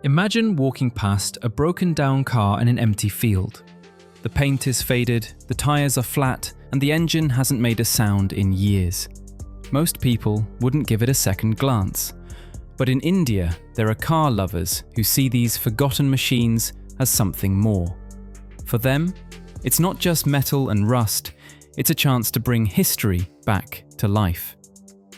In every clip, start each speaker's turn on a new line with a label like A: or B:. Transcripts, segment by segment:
A: Imagine walking past a broken-down car in an empty field. The paint is faded, the tyres are flat, and the engine hasn't made a sound in years. Most people wouldn't give it a second glance. But in India, there are car lovers who see these forgotten machines as something more. For them, it's not just metal and rust, it's a chance to bring history back to life.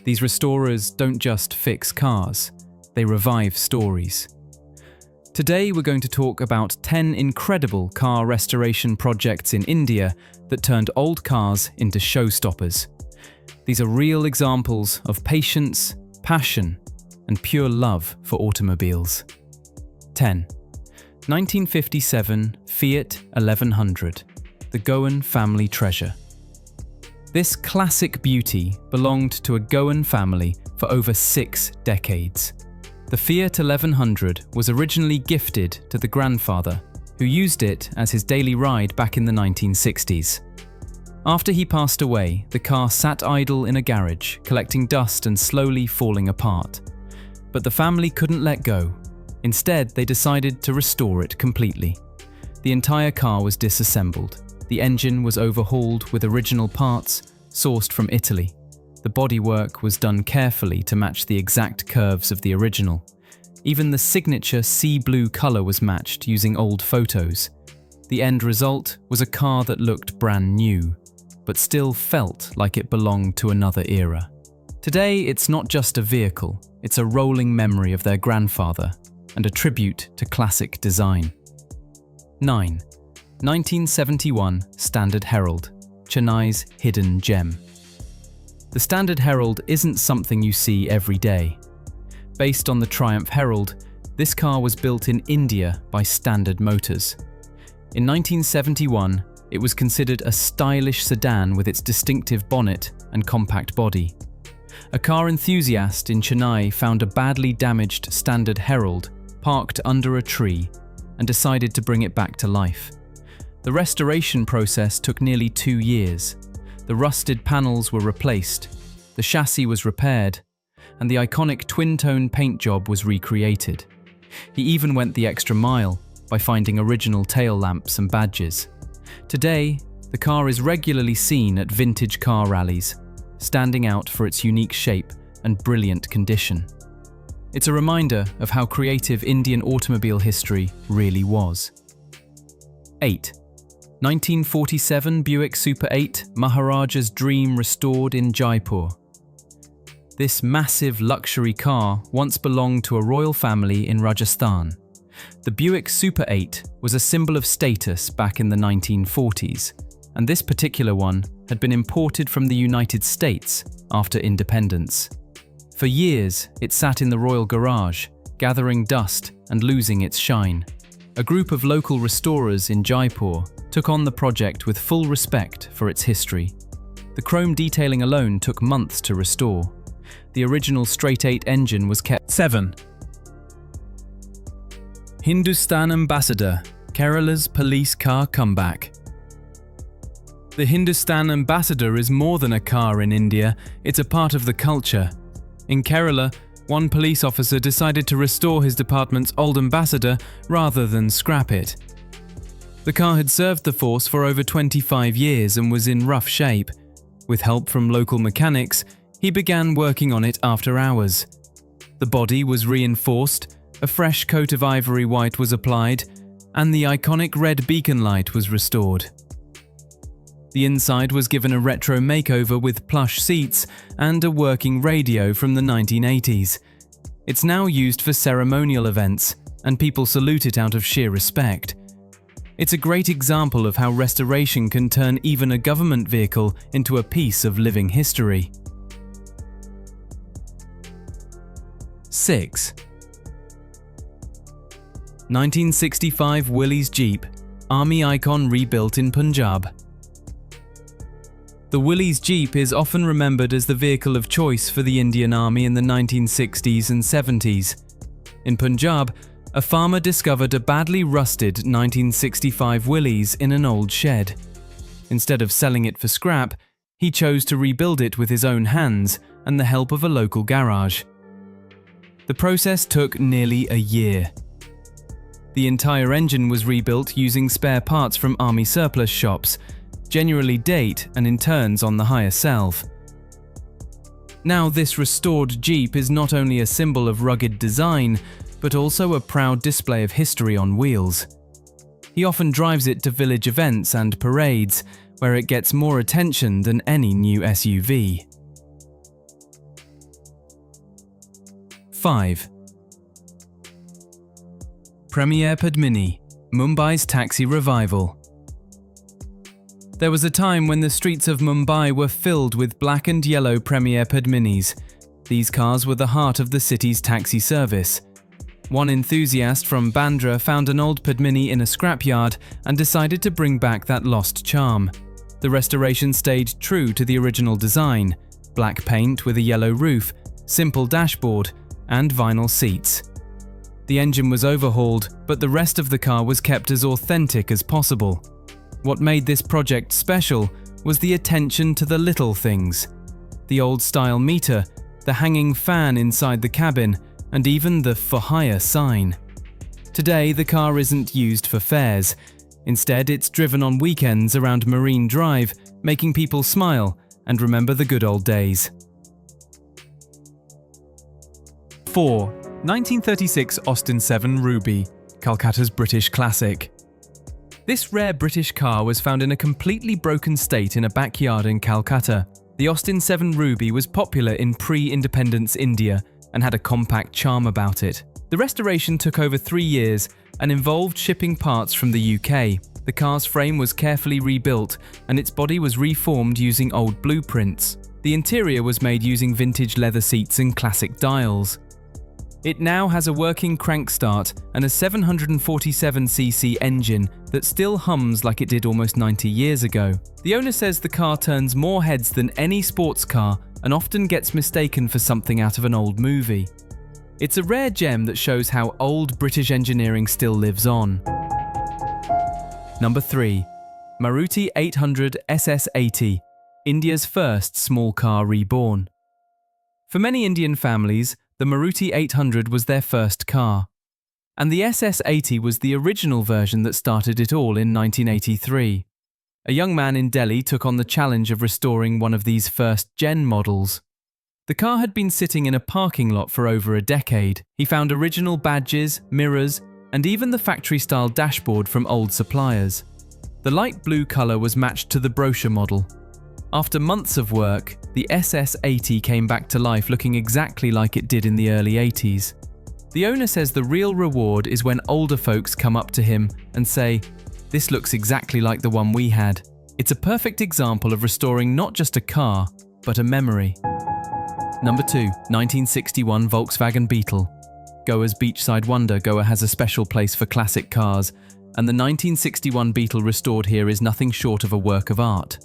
A: These restorers don't just fix cars, they revive stories. Today we're going to talk about 10 incredible car restoration projects in India that turned old cars into showstoppers. These are real examples of patience, passion, and pure love for automobiles. 10. 1957 Fiat 1100, the Goan family treasure. This classic beauty belonged to a Goan family for over 6 decades. The Fiat 1100 was originally gifted to the grandfather, who used it as his daily ride back in the 1960s. After he passed away, the car sat idle in a garage, collecting dust and slowly falling apart. But the family couldn't let go. Instead, they decided to restore it completely. The entire car was disassembled. The engine was overhauled with original parts sourced from Italy. The bodywork was done carefully to match the exact curves of the original. Even the signature sea blue colour was matched using old photos. The end result was a car that looked brand new, but still felt like it belonged to another era. Today, it's not just a vehicle, it's a rolling memory of their grandfather and a tribute to classic design. 9. 1971 Standard Herald, Chennai's hidden gem. The Standard Herald isn't something you see every day. Based on the Triumph Herald, this car was built in India by Standard Motors. In 1971, it was considered a stylish sedan with its distinctive bonnet and compact body. A car enthusiast in Chennai found a badly damaged Standard Herald parked under a tree and decided to bring it back to life. The restoration process took nearly 2 years. The rusted panels were replaced, the chassis was repaired, and the iconic twin-tone paint job was recreated. He even went the extra mile by finding original tail lamps and badges. Today, the car is regularly seen at vintage car rallies, standing out for its unique shape and brilliant condition. It's a reminder of how creative Indian automobile history really was. 8. 1947 Buick Super 8, Maharaja's dream restored in Jaipur. This massive luxury car once belonged to a royal family in Rajasthan. The Buick Super 8 was a symbol of status back in the 1940s, and this particular one had been imported from the United States after independence. For years, it sat in the royal garage, gathering dust and losing its shine. A group of local restorers in Jaipur took on the project with full respect for its history. The chrome detailing alone took months to restore. The original straight-8 engine was kept. 7. Hindustan Ambassador, Kerala's police car comeback. The Hindustan Ambassador is more than a car in India, it's a part of the culture. In Kerala, one police officer decided to restore his department's old Ambassador rather than scrap it. The car had served the force for over 25 years and was in rough shape. With help from local mechanics, he began working on it after hours. The body was reinforced, a fresh coat of ivory white was applied, and the iconic red beacon light was restored. The inside was given a retro makeover with plush seats and a working radio from the 1980s. It's now used for ceremonial events, and people salute it out of sheer respect. It's a great example of how restoration can turn even a government vehicle into a piece of living history. 6. 1965 Willys Jeep, Army icon rebuilt in Punjab. The Willys Jeep is often remembered as the vehicle of choice for the Indian Army in the 1960s and 70s. In Punjab, a farmer discovered a badly rusted 1965 Willys in an old shed. Instead of selling it for scrap, he chose to rebuild it with his own hands and the help of a local garage. The process took nearly a year. The entire engine was rebuilt using spare parts from army surplus shops, generally date and in turns on the higher shelf. Now this restored Jeep is not only a symbol of rugged design, but also a proud display of history on wheels. He often drives it to village events and parades, where it gets more attention than any new SUV. 5. Premier Padmini, Mumbai's taxi revival. There was a time when the streets of Mumbai were filled with black and yellow Premier Padminis. These cars were the heart of the city's taxi service. One enthusiast from Bandra found an old Padmini in a scrapyard and decided to bring back that lost charm. The restoration stayed true to the original design: black paint with a yellow roof, simple dashboard, and vinyl seats. The engine was overhauled, but the rest of the car was kept as authentic as possible. What made this project special was the attention to the little things: the old-style meter, the hanging fan inside the cabin, and even the "For Hire" sign. Today, the car isn't used for fares. Instead, it's driven on weekends around Marine Drive, making people smile and remember the good old days. 4. 1936 Austin 7 Ruby, Calcutta's British classic. This rare British car was found in a completely broken state in a backyard in Calcutta. The Austin 7 Ruby was popular in pre-independence India and had a compact charm about it. The restoration took over 3 years and involved shipping parts from the UK. The car's frame was carefully rebuilt and its body was reformed using old blueprints. The interior was made using vintage leather seats and classic dials. It now has a working crank start and a 747cc engine that still hums like it did almost 90 years ago. The owner says the car turns more heads than any sports car and often gets mistaken for something out of an old movie. It's a rare gem that shows how old British engineering still lives on. Number 3. Maruti 800 SS80, India's first small car reborn. For many Indian families, the Maruti 800 was their first car. And the SS80 was the original version that started it all in 1983. A young man in Delhi took on the challenge of restoring one of these first-gen models. The car had been sitting in a parking lot for over a decade. He found original badges, mirrors, and even the factory-style dashboard from old suppliers. The light blue colour was matched to the brochure model. After months of work, the SS80 came back to life looking exactly like it did in the early 80s. The owner says the real reward is when older folks come up to him and say, "This looks exactly like the one we had." It's a perfect example of restoring not just a car, but a memory. Number 2. 1961 Volkswagen Beetle. Goa's beachside wonder, Goa has a special place for classic cars, and the 1961 Beetle restored here is nothing short of a work of art.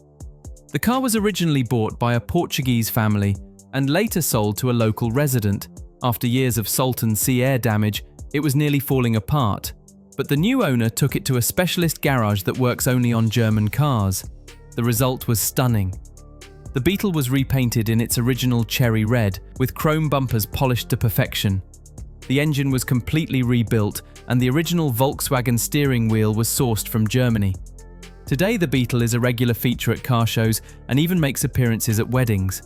A: The car was originally bought by a Portuguese family and later sold to a local resident. After years of salt and sea air damage, it was nearly falling apart, but the new owner took it to a specialist garage that works only on German cars. The result was stunning. The Beetle was repainted in its original cherry red, with chrome bumpers polished to perfection. The engine was completely rebuilt, and the original Volkswagen steering wheel was sourced from Germany. Today, the Beetle is a regular feature at car shows and even makes appearances at weddings.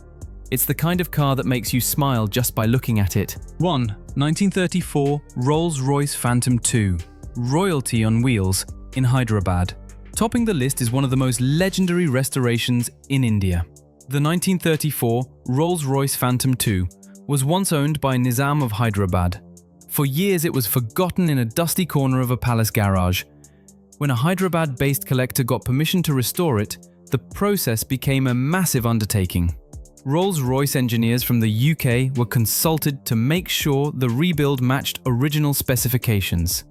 A: It's the kind of car that makes you smile just by looking at it. 1. 1934 RollsRoyce Phantom 2, royalty on wheels, in Hyderabad. Topping the list is one of the most legendary restorations in India. The 1934 RollsRoyce Phantom 2 was once owned by Nizam of Hyderabad. For years it was forgotten in a dusty corner of a palace garage. When a Hyderabad-based collector got permission to restore it, the process became a massive undertaking. Rolls-Royce engineers from the UK were consulted to make sure the rebuild matched original specifications.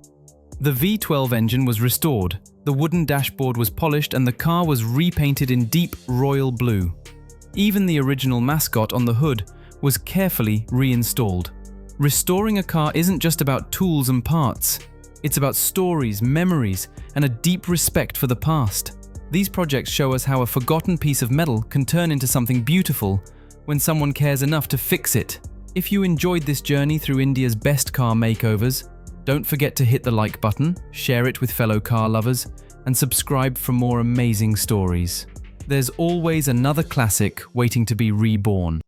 A: The V12 engine was restored, the wooden dashboard was polished, and the car was repainted in deep royal blue. Even the original mascot on the hood was carefully reinstalled. Restoring a car isn't just about tools and parts. It's about stories, memories, and a deep respect for the past. These projects show us how a forgotten piece of metal can turn into something beautiful when someone cares enough to fix it. If you enjoyed this journey through India's best car makeovers, Don't forget to hit the like button, share it with fellow car lovers, and subscribe for more amazing stories. There's always another classic waiting to be reborn.